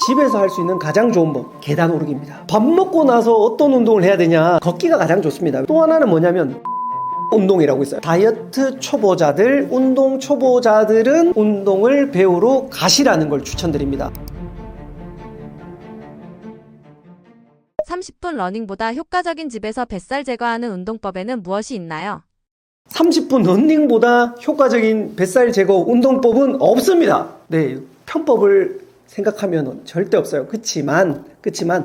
집에서 할 수 있는 가장 좋은 법, 계단 오르기입니다. 밥 먹고 나서 어떤 운동을 해야 되냐? 걷기가 가장 좋습니다. 또 하나는 뭐냐면 운동이라고 있어요. 다이어트 초보자들, 운동 초보자들은 운동을 배우러 가시라는 걸 추천드립니다. 30분 러닝보다 효과적인 집에서 뱃살 제거하는 운동법에는 무엇이 있나요? 30분 러닝보다 효과적인 뱃살 제거 운동법은 없습니다. 네, 편법을 생각하면 절대 없어요. 그치만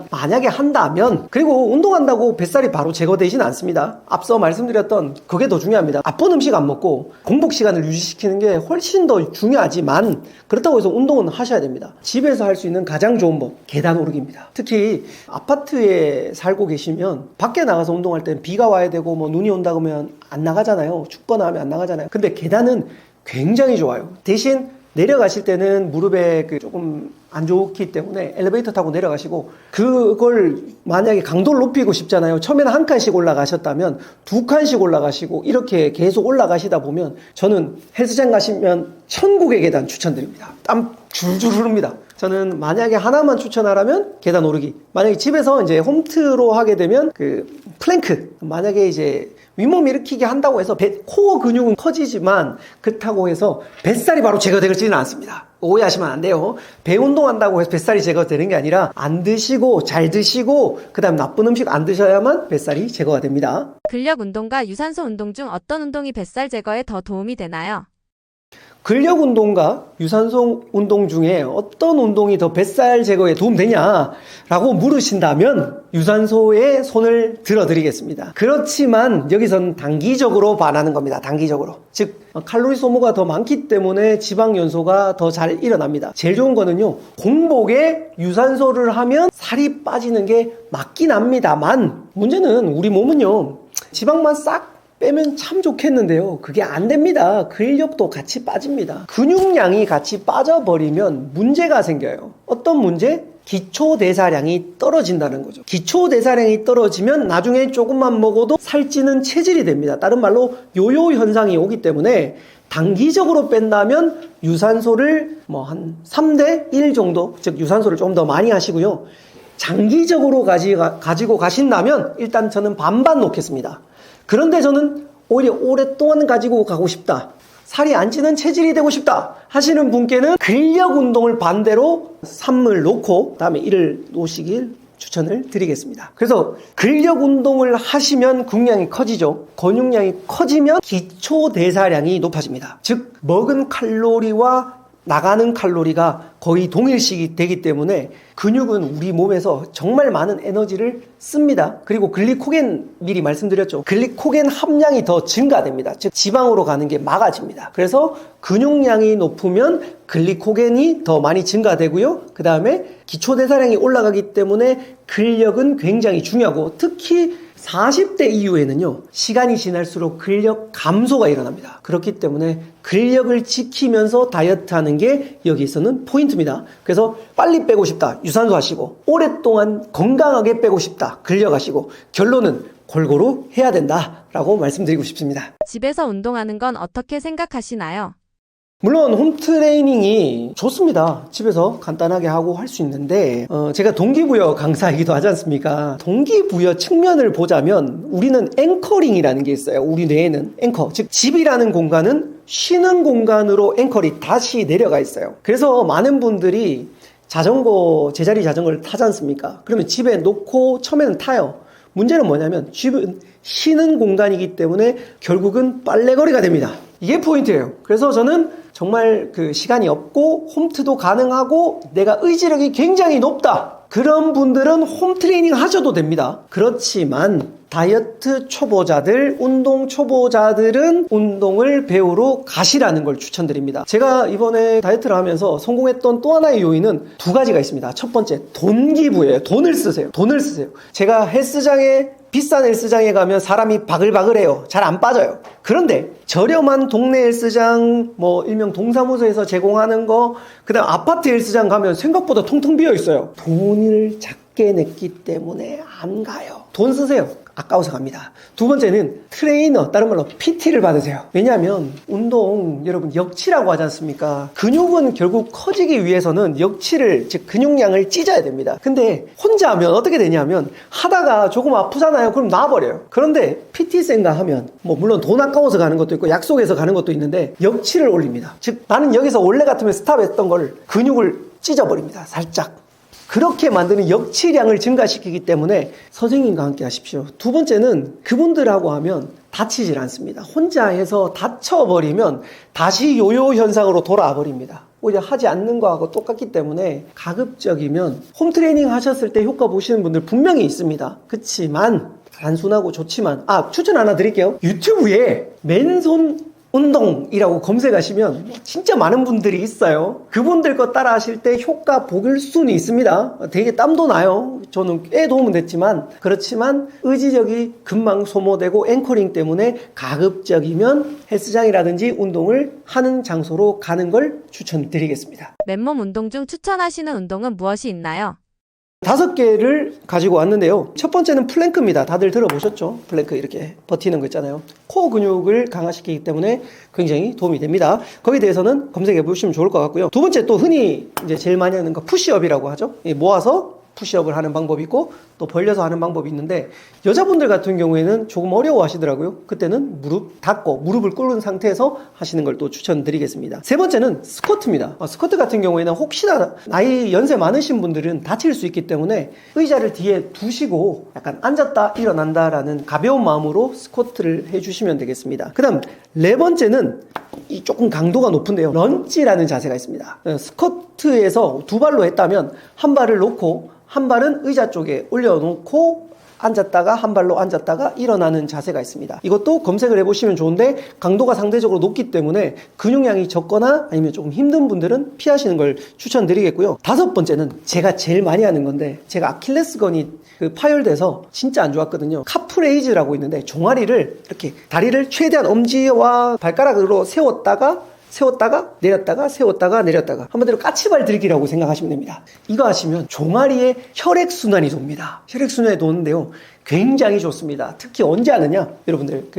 만약에 한다면, 그리고 운동한다고 뱃살이 바로 제거되지는 않습니다. 앞서 말씀드렸던 그게 더 중요합니다. 나쁜 음식 안 먹고 공복 시간을 유지시키는 게 훨씬 더 중요하지만, 그렇다고 해서 운동은 하셔야 됩니다. 집에서 할 수 있는 가장 좋은 법, 계단 오르기입니다. 특히 아파트에 살고 계시면 밖에 나가서 운동할 때는 비가 와야 되고 뭐 눈이 온다고 하면 안 나가잖아요. 춥거나 하면 안 나가잖아요. 근데 계단은 굉장히 좋아요. 대신 내려가실 때는 무릎에 조금 안 좋기 때문에 엘리베이터 타고 내려가시고, 그걸 만약에 강도를 높이고 싶잖아요. 처음에는 한 칸씩 올라가셨다면 두 칸씩 올라가시고 이렇게 계속 올라가시다 보면, 저는 헬스장 가시면 천국의 계단 추천드립니다. 땀 줄줄 흐릅니다. 저는 만약에 하나만 추천하라면 계단 오르기. 만약에 집에서 이제 홈트로 하게 되면 플랭크. 만약에 이제 윗몸 일으키기 한다고 해서 코어 근육은 커지지만 그렇다고 해서 뱃살이 바로 제거되지는 않습니다. 오해하시면 안 돼요. 배 운동한다고 해서 뱃살이 제거되는 게 아니라, 안 드시고 잘 드시고 그다음 나쁜 음식 안 드셔야만 뱃살이 제거가 됩니다. 근력 운동과 유산소 운동 중 어떤 운동이 뱃살 제거에 더 도움이 되나요? 근력 운동과 유산소 운동 중에 어떤 운동이 더 뱃살 제거에 도움되냐라고 물으신다면 유산소에 손을 들어드리겠습니다. 그렇지만 여기서는 단기적으로 반하는 겁니다. 단기적으로. 즉 칼로리 소모가 더 많기 때문에 지방 연소가 더 잘 일어납니다. 제일 좋은 거는요, 공복에 유산소를 하면 살이 빠지는 게 맞긴 합니다만, 문제는 우리 몸은요, 지방만 싹 빼면 참 좋겠는데요, 그게 안 됩니다. 근력도 같이 빠집니다. 근육량이 같이 빠져버리면 문제가 생겨요. 어떤 문제? 기초대사량이 떨어진다는 거죠. 기초대사량이 떨어지면 나중에 조금만 먹어도 살찌는 체질이 됩니다. 다른 말로 요요 현상이 오기 때문에 단기적으로 뺀다면 유산소를 한 3대 1 정도, 즉 유산소를 좀 더 많이 하시고요. 장기적으로 가지고 가신다면 일단 저는 반반 놓겠습니다. 그런데 저는 오히려 오랫동안 가지고 가고 싶다, 살이 안 찌는 체질이 되고 싶다 하시는 분께는 근력 운동을 반대로 3을 놓고 다음에 1을 놓으시길 추천을 드리겠습니다. 그래서 근력 운동을 하시면 근육량이 커지죠. 근육량이 커지면 기초대사량이 높아집니다. 즉 먹은 칼로리와 나가는 칼로리가 거의 동일식이 되기 때문에 근육은 우리 몸에서 정말 많은 에너지를 씁니다. 그리고 글리코겐, 미리 말씀드렸죠. 글리코겐 함량이 더 증가됩니다. 즉 지방으로 가는 게 막아집니다. 그래서 근육량이 높으면 글리코겐이 더 많이 증가되고요. 그 다음에 기초대사량이 올라가기 때문에 근력은 굉장히 중요하고, 특히 40대 이후에는요, 시간이 지날수록 근력 감소가 일어납니다. 그렇기 때문에 근력을 지키면서 다이어트 하는 게 여기서는 포인트입니다. 그래서 빨리 빼고 싶다, 유산소 하시고, 오랫동안 건강하게 빼고 싶다, 근력 하시고, 결론은 골고루 해야 된다라고 말씀드리고 싶습니다. 집에서 운동하는 건 어떻게 생각하시나요? 물론 홈트레이닝이 좋습니다. 집에서 간단하게 하고 할 수 있는데, 제가 동기부여 강사이기도 하지 않습니까? 동기부여 측면을 보자면 우리는 앵커링이라는 게 있어요. 우리 뇌에는 앵커, 즉 집이라는 공간은 쉬는 공간으로 앵커리 다시 내려가 있어요. 그래서 많은 분들이 제자리 자전거를 타지 않습니까? 그러면 집에 놓고 처음에는 타요. 문제는 뭐냐면 집은 쉬는 공간이기 때문에 결국은 빨래거리가 됩니다. 이게 포인트예요. 그래서 저는 정말 시간이 없고 홈트도 가능하고 내가 의지력이 굉장히 높다, 그런 분들은 홈트레이닝 하셔도 됩니다. 그렇지만 다이어트 초보자들, 운동 초보자들은 운동을 배우러 가시라는 걸 추천드립니다. 제가 이번에 다이어트를 하면서 성공했던 또 하나의 요인은 두 가지가 있습니다. 첫 번째, 동기부여예요. 돈을 쓰세요. 제가 비싼 헬스장에 가면 사람이 바글바글해요. 잘 안 빠져요. 그런데 저렴한 동네 헬스장, 일명 동사무소에서 제공하는 거, 그다음 아파트 헬스장 가면 생각보다 텅텅 비어 있어요. 돈을 작게 냈기 때문에 안 가요. 돈 쓰세요. 아까워서 갑니다. 두 번째는 트레이너, 다른 말로 PT를 받으세요. 왜냐하면 운동 여러분 역치라고 하지 않습니까? 근육은 결국 커지기 위해서는 역치를, 즉 근육량을 찢어야 됩니다. 근데 혼자 하면 어떻게 되냐면 하다가 조금 아프잖아요. 그럼 놔버려요. 그런데 PT 생각 하면 뭐 물론 돈 아까워서 가는 것도 있고 약속해서 가는 것도 있는데 역치를 올립니다. 즉 나는 여기서 원래 같으면 스탑했던 걸 근육을 찢어버립니다. 살짝. 그렇게 만드는 역치량을 증가시키기 때문에 선생님과 함께 하십시오. 두 번째는 그분들하고 하면 다치질 않습니다. 혼자 해서 다쳐버리면 다시 요요 현상으로 돌아와 버립니다. 오히려 하지 않는 거하고 똑같기 때문에 가급적이면 홈트레이닝 하셨을 때 효과 보시는 분들 분명히 있습니다. 그렇지만 단순하고 좋지만 추천 하나 드릴게요. 유튜브에 맨손 운동이라고 검색하시면 진짜 많은 분들이 있어요. 그분들 거 따라 하실 때 효과 보일 수는 있습니다. 되게 땀도 나요. 저는 꽤 도움은 됐지만 그렇지만 의지력이 금방 소모되고 앵커링 때문에 가급적이면 헬스장이라든지 운동을 하는 장소로 가는 걸 추천드리겠습니다. 맨몸 운동 중 추천하시는 운동은 무엇이 있나요? 5개를 가지고 왔는데요. 첫 번째는 플랭크입니다. 다들 들어보셨죠? 플랭크 이렇게 버티는 거 있잖아요. 코어 근육을 강화시키기 때문에 굉장히 도움이 됩니다. 거기에 대해서는 검색해 보시면 좋을 것 같고요. 두 번째 또 흔히 이제 제일 많이 하는 거 푸시업이라고 하죠. 모아서 푸시업을 하는 방법이 있고 또 벌려서 하는 방법이 있는데 여자분들 같은 경우에는 조금 어려워 하시더라고요. 그때는 무릎 닫고 무릎을 꿇은 상태에서 하시는 걸 또 추천드리겠습니다. 세 번째는 스쿼트입니다. 스쿼트 같은 경우에는 혹시나 나이 연세 많으신 분들은 다칠 수 있기 때문에 의자를 뒤에 두시고 약간 앉았다 일어난다라는 가벼운 마음으로 스쿼트를 해주시면 되겠습니다. 그 다음 네 번째는 이 조금 강도가 높은데요. 런지라는 자세가 있습니다. 스쿼트에서 두 발로 했다면 한 발을 놓고 한 발은 의자 쪽에 올려놓고 앉았다가 한 발로 앉았다가 일어나는 자세가 있습니다. 이것도 검색을 해보시면 좋은데 강도가 상대적으로 높기 때문에 근육량이 적거나 아니면 조금 힘든 분들은 피하시는 걸 추천드리겠고요. 다섯 번째는 제가 제일 많이 하는 건데 제가 아킬레스건이 파열돼서 진짜 안 좋았거든요. 카프레이즈라고 있는데 종아리를 이렇게 다리를 최대한 엄지와 발가락으로 세웠다가 내렸다가 세웠다가 내렸다가 한마디로 까치발 들기라고 생각하시면 됩니다. 이거 하시면 종아리에 혈액순환이 돕니다. 혈액순환이 도는데요. 굉장히 좋습니다. 특히 언제 하느냐? 여러분들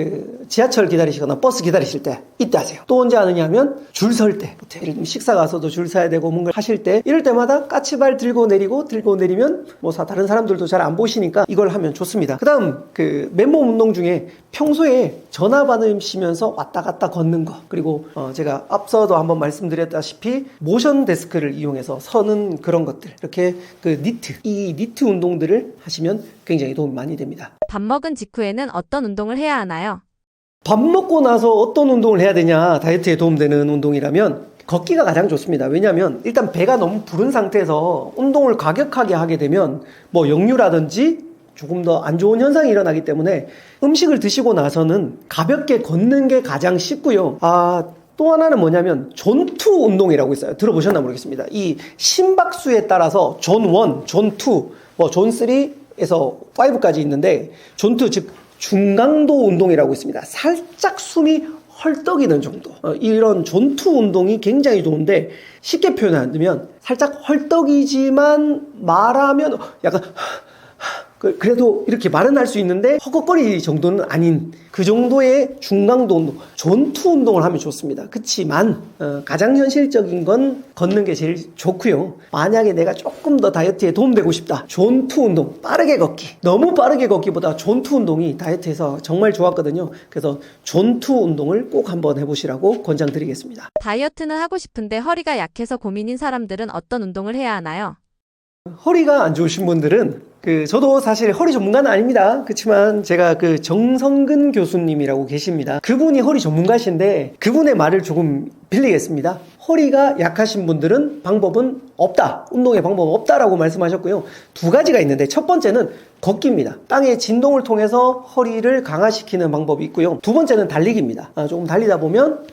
지하철 기다리시거나 버스 기다리실 때 이때 하세요. 또 언제 하느냐 하면 줄 설 때. 예를 들면 식사 가서도 줄 서야 되고 뭔가 하실 때 이럴 때마다 까치발 들고 내리면 다른 사람들도 잘 안 보시니까 이걸 하면 좋습니다. 그 다음 맨몸 운동 중에 평소에 전화 받으시면서 왔다 갔다 걷는 거 그리고 제가 앞서도 한번 말씀드렸다시피 모션 데스크를 이용해서 서는 그런 것들 이렇게 이 니트 운동들을 하시면 굉장히 도움이 많이 됩니다. 밥 먹은 직후에는 어떤 운동을 해야 하나요? 밥 먹고 나서 어떤 운동을 해야 되냐 다이어트에 도움되는 운동이라면 걷기가 가장 좋습니다. 왜냐하면 일단 배가 너무 부른 상태에서 운동을 과격하게 하게 되면 역류라든지 조금 더 안 좋은 현상이 일어나기 때문에 음식을 드시고 나서는 가볍게 걷는 게 가장 쉽고요. 또 하나는 뭐냐면 존2 운동이라고 있어요. 들어보셨나 모르겠습니다. 이 심박수에 따라서 존 1, 존 2, 존 3에서 5까지 있는데 존2 즉 중강도 운동이라고 있습니다. 살짝 숨이 헐떡이는 정도. 이런 존2 운동이 굉장히 좋은데 쉽게 표현하면 살짝 헐떡이지만 말하면 약간 그래도 이렇게 말은 할 수 있는데 허걱거리 정도는 아닌 그 정도의 중강도 운동, 존2 운동을 하면 좋습니다. 그렇지만 가장 현실적인 건 걷는 게 제일 좋고요. 만약에 내가 조금 더 다이어트에 도움되고 싶다. 존2 운동, 빠르게 걷기. 너무 빠르게 걷기보다 존2 운동이 다이어트에서 정말 좋았거든요. 그래서 존2 운동을 꼭 한번 해보시라고 권장드리겠습니다. 다이어트는 하고 싶은데 허리가 약해서 고민인 사람들은 어떤 운동을 해야 하나요? 허리가 안 좋으신 분들은 저도 사실 허리 전문가는 아닙니다. 그렇지만 제가 정성근 교수님이라고 계십니다. 그분이 허리 전문가신데 그분의 말을 조금 빌리겠습니다. 허리가 약하신 분들은 방법은 없다. 운동의 방법은 없다라고 말씀하셨고요. 두 가지가 있는데 첫 번째는 걷기입니다. 땅의 진동을 통해서 허리를 강화시키는 방법이 있고요. 두 번째는 달리기입니다. 조금 달리다 보면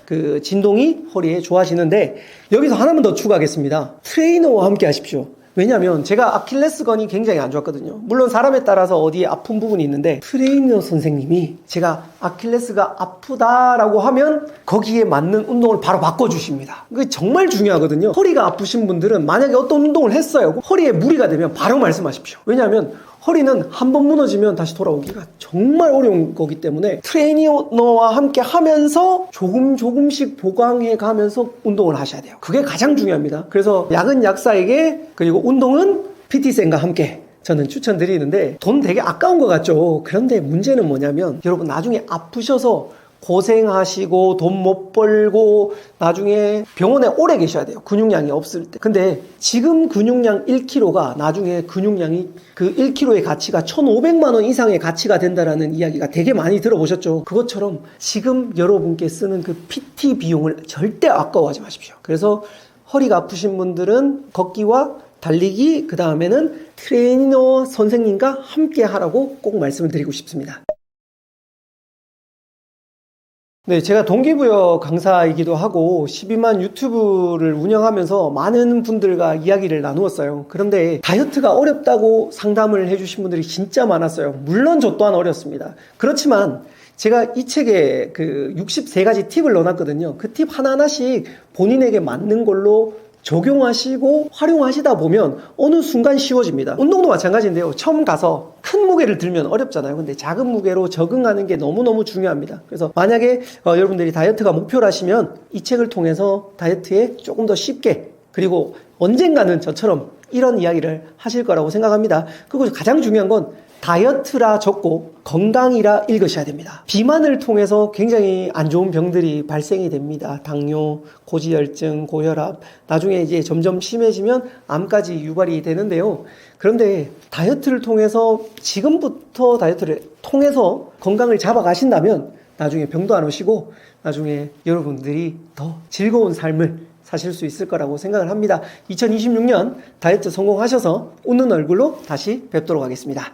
진동이 허리에 좋아지는데 여기서 하나만 더 추가하겠습니다. 트레이너와 함께 하십시오. 왜냐하면 제가 아킬레스건이 굉장히 안 좋았거든요. 물론 사람에 따라서 어디에 아픈 부분이 있는데 트레이너 선생님이 제가 아킬레스가 아프다라고 하면 거기에 맞는 운동을 바로 바꿔주십니다. 그게 정말 중요하거든요. 허리가 아프신 분들은 만약에 어떤 운동을 했어요. 허리에 무리가 되면 바로 말씀하십시오. 왜냐하면 허리는 한 번 무너지면 다시 돌아오기가 정말 어려운 거기 때문에 트레이너와 함께 하면서 조금씩 보강해 가면서 운동을 하셔야 돼요. 그게 가장 중요합니다. 그래서 약은 약사에게, 그리고 운동은 PT쌤과 함께 저는 추천드리는데, 돈 되게 아까운 것 같죠? 그런데 문제는 뭐냐면, 여러분 나중에 아프셔서 고생하시고 돈 못 벌고 나중에 병원에 오래 계셔야 돼요. 근육량이 없을 때. 근데 지금 근육량 1kg가 나중에 근육량이 그 1kg의 가치가 1,500만 원 이상의 가치가 된다라는 이야기가 되게 많이 들어보셨죠? 그것처럼 지금 여러분께 쓰는 그 PT 비용을 절대 아까워하지 마십시오. 그래서 허리가 아프신 분들은 걷기와 달리기, 그 다음에는 트레이너 선생님과 함께 하라고 꼭 말씀을 드리고 싶습니다. 네, 제가 동기부여 강사이기도 하고 12만 유튜브를 운영하면서 많은 분들과 이야기를 나누었어요. 그런데 다이어트가 어렵다고 상담을 해주신 분들이 진짜 많았어요. 물론 저 또한 어렵습니다. 그렇지만 제가 이 책에 그 63가지 팁을 넣어놨거든요. 그 팁 하나하나씩 본인에게 맞는 걸로 적용하시고 활용하시다 보면 어느 순간 쉬워집니다. 운동도 마찬가지인데요. 처음 가서 큰 무게를 들면 어렵잖아요. 근데 작은 무게로 적응하는 게 너무너무 중요합니다. 그래서 만약에 여러분들이 다이어트가 목표라시면 이 책을 통해서 다이어트에 조금 더 쉽게, 그리고 언젠가는 저처럼 이런 이야기를 하실 거라고 생각합니다. 그리고 가장 중요한 건 다이어트라 적고 건강이라 읽으셔야 됩니다. 비만을 통해서 굉장히 안 좋은 병들이 발생이 됩니다. 당뇨, 고지혈증, 고혈압, 나중에 이제 점점 심해지면 암까지 유발이 되는데요. 그런데 다이어트를 통해서, 지금부터 다이어트를 통해서 건강을 잡아가신다면 나중에 병도 안 오시고 나중에 여러분들이 더 즐거운 삶을 사실 수 있을 거라고 생각을 합니다. 2026년 다이어트 성공하셔서 웃는 얼굴로 다시 뵙도록 하겠습니다.